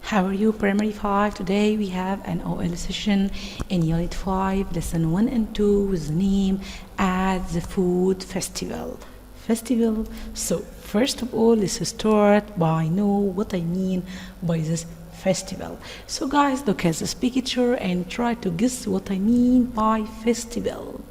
How are you, Primary 5? Today we have an OL session in Unit 5, Lesson 1 and 2 with the name At the Food Festival. So, first of all, let's start by know what I mean by this festival. So, guys, look at this picture and try to guess what I mean by festival.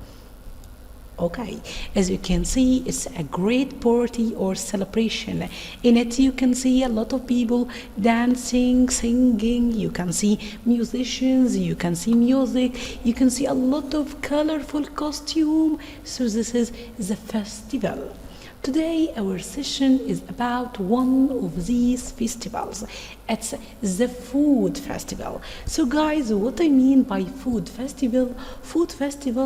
Okay, as you can see, it's a great party or celebration. In it, you can see a lot of people dancing, singing. You can see musicians, you can see music, you can see a lot of colorful costume. So this is the festival. Today our session is about one of these festivals. It's the food festival. So guys, what I mean by food festival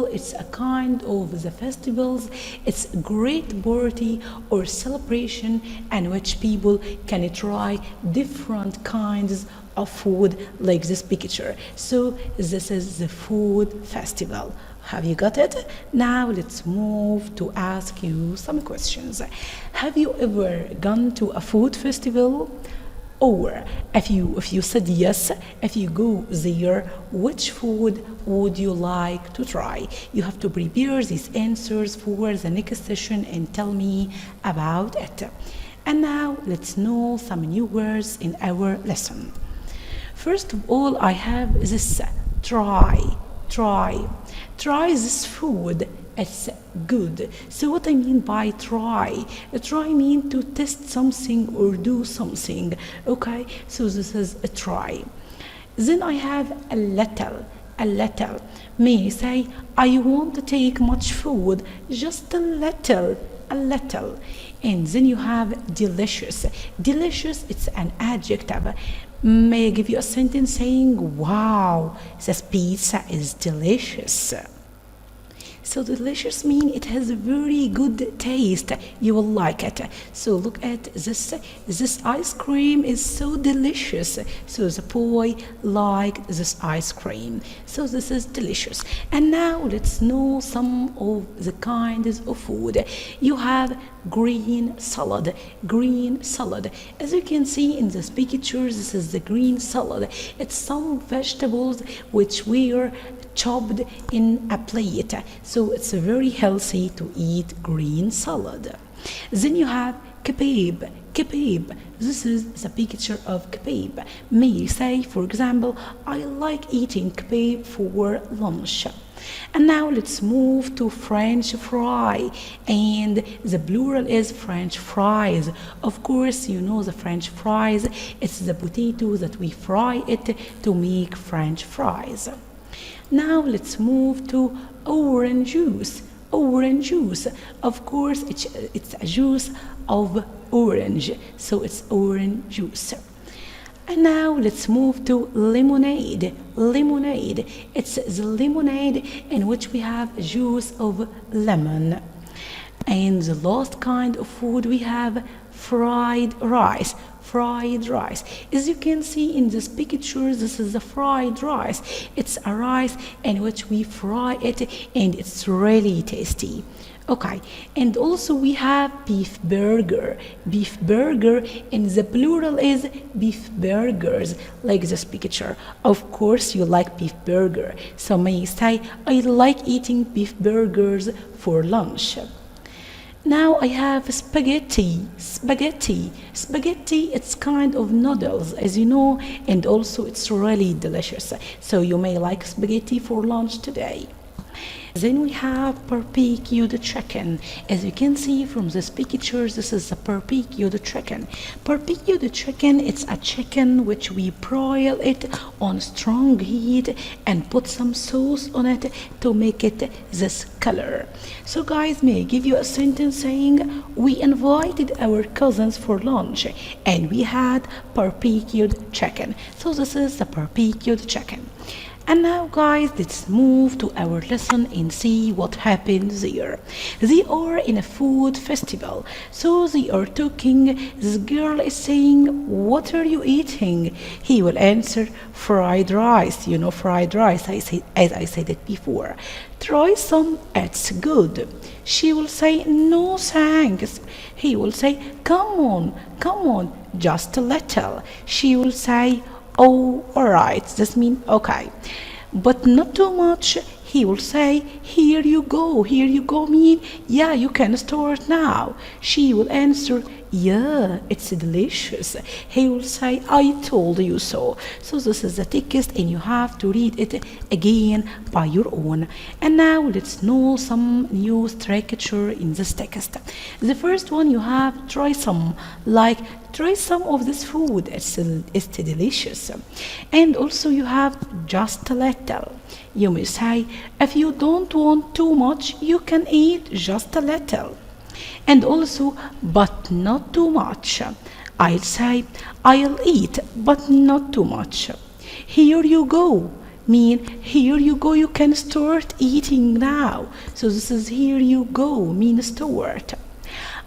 it's a kind of the festivals. It's a great party or celebration in which people can try different kinds of food like this picture. So this is the food festival. Have you got it? Now let's move to ask you some questions. Have you ever gone to a food festival? Or if you said yes, if you go there, which food would you like to try? You have to prepare these answers for the next session and tell me about it. And now let's know some new words in our lesson. First of all, I have this try this food. It's good. So what I mean by try mean to test something or do something. Okay, so this is a try. Then I have a little may say I won't take much food, just a little. And then you have delicious. It's an adjective. May I give you a sentence saying, wow, this pizza is delicious. So delicious mean it has a very good taste. You will like it. So look at this. This ice cream is so delicious. So the boy liked this ice cream. So this is delicious. And now let's know some of the kinds of food. You have green salad. As you can see in this picture, this is the green salad. It's some vegetables which were chopped in a plate. So it's very healthy to eat green salad. Then you have kebab. This is the picture of kebab. May you say, for example, I like eating kebab for lunch. And now let's move to French fry, and the plural is French fries. Of course, you know the French fries. It's the potato that we fry it to make French fries. Now let's move to orange juice. Of course, it's a juice of orange, so it's orange juice. And now let's move to lemonade. It's the lemonade in which we have juice of lemon. And the last kind of food we have fried rice. As you can see in this picture, this is the fried rice. It's a rice in which we fry it and it's really tasty. Okay, and also we have beef burger, and the plural is beef burgers, like this picture. Of course, you like beef burger, so may you say, I like eating beef burgers for lunch. Now I have spaghetti. It's kind of noodles, as you know, and also it's really delicious. So you may like spaghetti for lunch today. Then we have barbecued chicken. As you can see from this picture, this is a barbecued chicken. It's a chicken which we broil it on strong heat and put some sauce on it to make it this color. So guys, may I give you a sentence saying, we invited our cousins for lunch and we had barbecued chicken. So this is the barbecued chicken. And now guys, let's move to our lesson and see what happens there. They are in a food festival. So they are talking. This girl is saying, what are you eating? He will answer, fried rice. You know fried rice, as I said it before. Try some, it's good. She will say, no thanks. He will say, come on, just a little. She will say, Oh, alright, this means okay. But not too much. He will say, here you go, mean, yeah, you can start now. She will answer, yeah, it's delicious. He will say, I told you so. So this is the text and you have to read it again by your own. And now let's know some new structure in this text. The first one you have try some, like try some of this food. It's delicious. And also you have just a little. You may say, if you don't want too much, you can eat just a little. And also, but not too much. I'll say, I'll eat, but not too much. Here you go. Mean, here you go, you can start eating now. So this is here you go, mean start.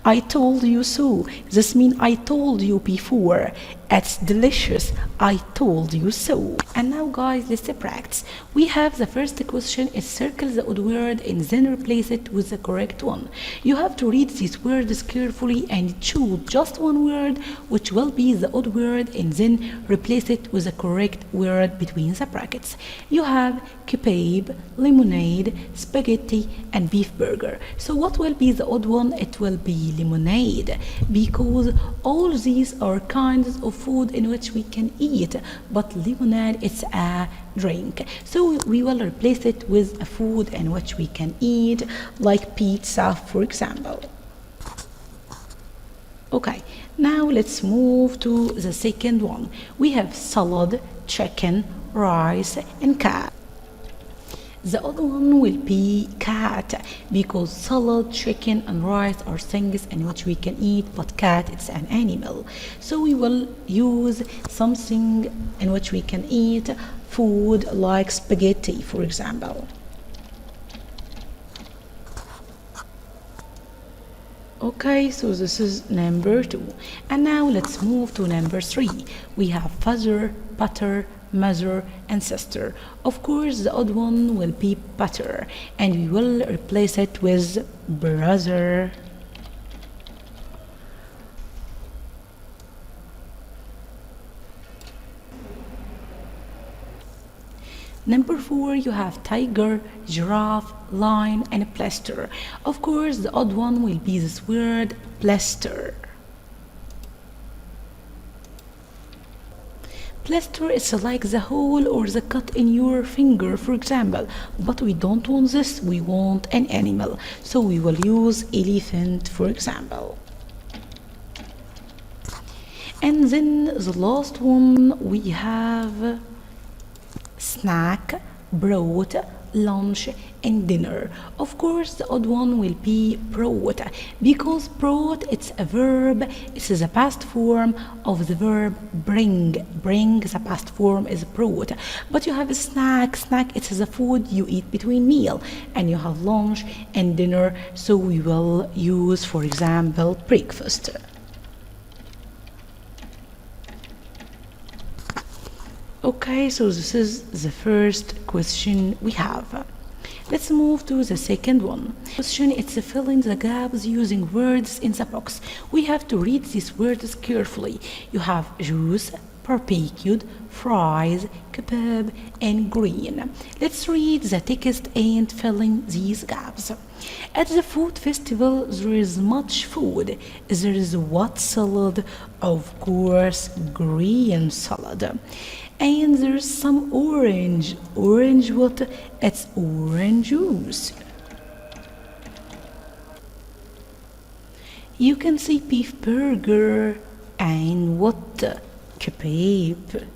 I told you so. This means I told you before. It's delicious. I told you so. And now guys, let's practice. We have the first question is circle the odd word and then replace it with the correct one. You have to read these words carefully and choose just one word which will be the odd word and then replace it with the correct word between the brackets. You have kebab, lemonade, spaghetti and beef burger. So what will be the odd one? It will be lemonade because all these are kinds of food in which we can eat, but lemonade it's a drink. So we will replace it with a food in which we can eat, like pizza, for example. Okay, now let's move to the second one. We have salad, chicken, rice, and cat. The other one will be cat because salad, chicken, and rice are things in which we can eat, but cat it's an animal. So we will use something in which we can eat food like spaghetti, for example. Okay, so this is number 2. And now let's move to number 3. We have father, butter, mother and sister. Of course, the odd one will be butter, and we will replace it with brother. Number 4, you have tiger, giraffe, lion, and plaster. Of course, the odd one will be this word plaster. Plaster is like the hole or the cut in your finger, for example, but we don't want this, we want an animal. So we will use elephant, for example. And then the last one we have snack, broth, lunch and dinner. Of course, the odd one will be broth because broth it's a verb. It is a past form of the verb bring. Bring, the past form is broth. But you have a snack. Snack it is a food you eat between meal, and you have lunch and dinner. So we will use, for example, breakfast. Okay, so this is the first question we have. Let's move to the second one. Question it's fill in the gaps using words in the box. We have to read these words carefully. You have juice, barbecued, fries, kebab, and green. Let's read the text and fill in these gaps. At the food festival, there is much food. There is what salad? Of course, green salad. And there's some orange. Orange what? It's orange juice. You can see beef burger and what? Kebab.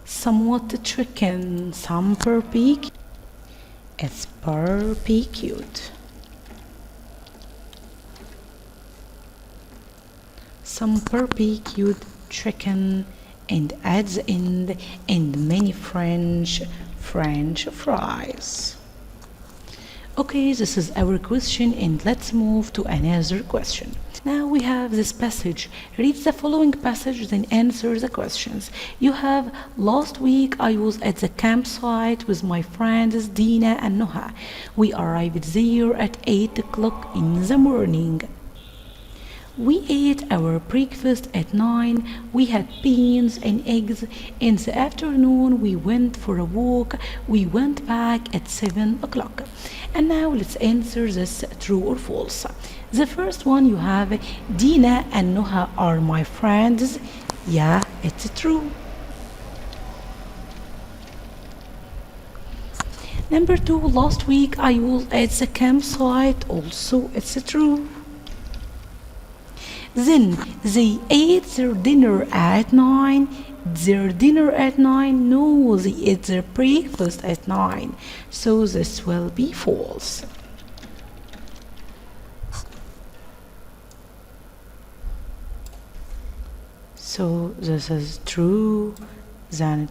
Somewhat chicken, some barbecue. It's barbecued. Some barbecued chicken and at the end and many French fries. Okay, this is our question and let's move to another question. Now we have this passage. Read the following passage, then answer the questions. You have, last week I was at the campsite with my friends Dina and Noha. We arrived there at 8 o'clock in the morning. We ate our breakfast at 9. We had beans and eggs. In the afternoon, we went for a walk. We went back at 7 o'clock. And now let's answer this true or false. The first one you have Dina and Noha are my friends. Yeah, it's true. Number 2, last week I was at the campsite. Also, it's true. Then they ate their dinner at 9. Their dinner at 9? No, they ate their breakfast at 9. So this will be false. So this is true, then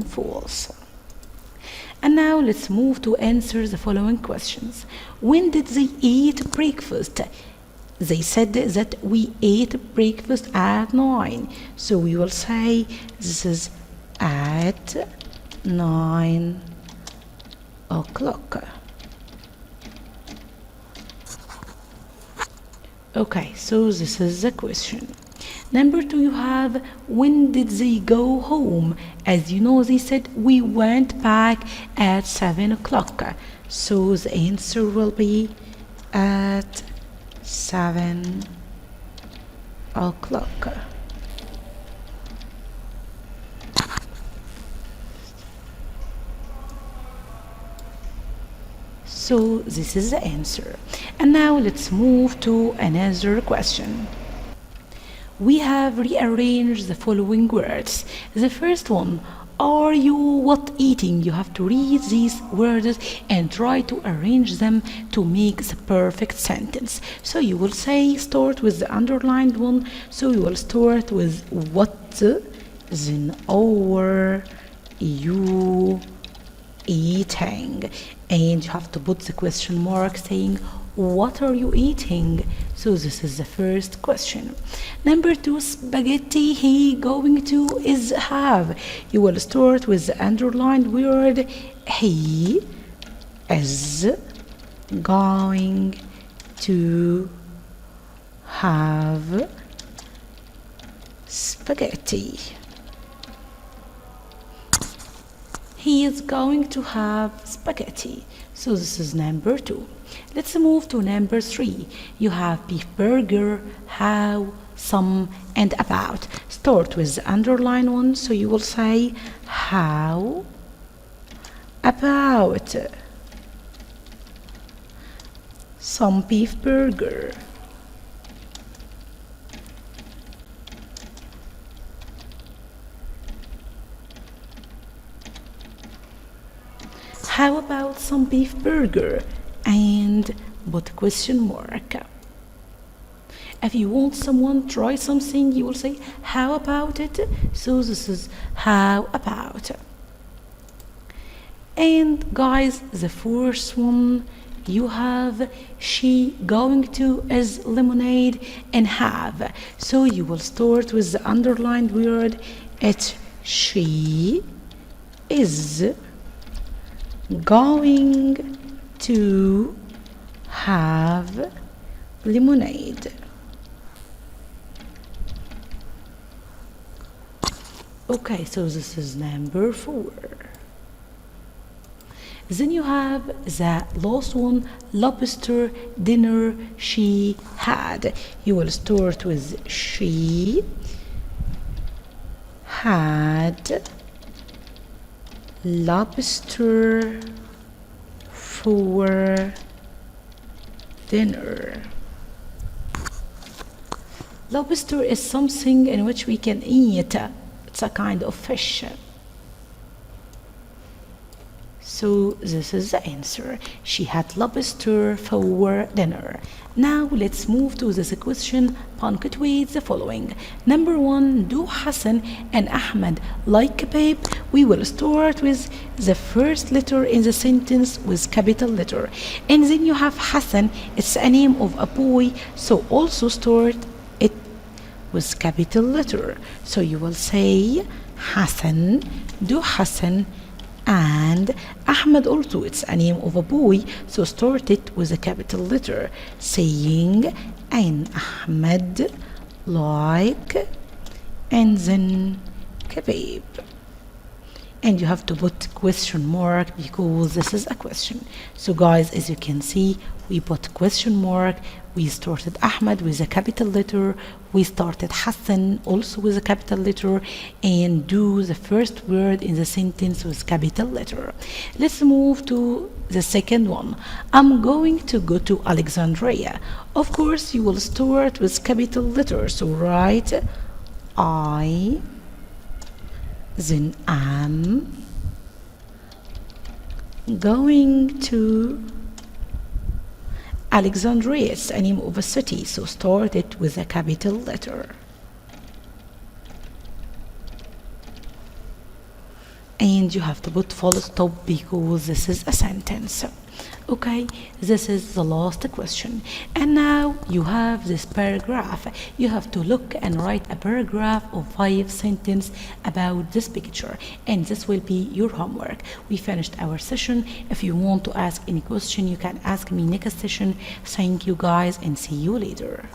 false. And now let's move to answer the following questions. When did they eat breakfast? They said that we ate breakfast at 9. So we will say this is at 9 o'clock. Okay, so this is the question. Number 2, you have when did they go home? As you know, they said we went back at 7 o'clock. So the answer will be at 7 o'clock. So this is the answer. And now let's move to another question. We have rearranged the following words. The first one, are you what eating? You have to read these words and try to arrange them to make the perfect sentence. So you will say, start with the underlined one. So you will start with what, then are you eating? And you have to put the question mark saying, what are you eating? So this is the first question. Number 2, spaghetti he going to is have. You will start with the underlined word he is going to have spaghetti. He is going to have spaghetti. So this is number 2. Let's move to number 3. You have beef burger, how, some, and about. Start with the underline one, so you will say how about some beef burger. How about some beef burger? And put a question mark. If you want someone try something, you will say how about it? So this is how about. And guys, the first one you have she going to is lemonade and have. So you will start with the underlined word it she is going to have lemonade. Okay, so this is number 4. Then you have the last one, lobster dinner she had. You will start with she had lobster for dinner. Lobster is something in which we can eat. It's a kind of fish. So this is the answer. She had lobster for dinner. Now let's move to the question punctuate the following. Number 1, do Hassan and Ahmed like kebab? We will start with the first letter in the sentence with capital letter. And then you have Hassan, it's a name of a boy, so also start it with capital letter. So you will say Hassan, do Hassan And Ahmed also, it's a name of a boy, so start it with a capital letter, saying and Ahmed like, and then kebab. And you have to put question mark because this is a question. So guys, as you can see, we put question mark. We started Ahmed with a capital letter. We started Hassan also with a capital letter, and do the first word in the sentence with capital letter. Let's move to the second one. I'm going to go to Alexandria. Of course, you will start with capital letter. So write I, then am going to Alexandria. It's a name of a city, so start it with a capital letter. And you have to put full stop because this is a sentence. Okay, this is the last question. And now you have this paragraph. You have to look and write a paragraph of 5 sentences about this picture, and this will be your homework. We finished our session. If you want to ask any question, you can ask me next session. Thank you guys, and see you later.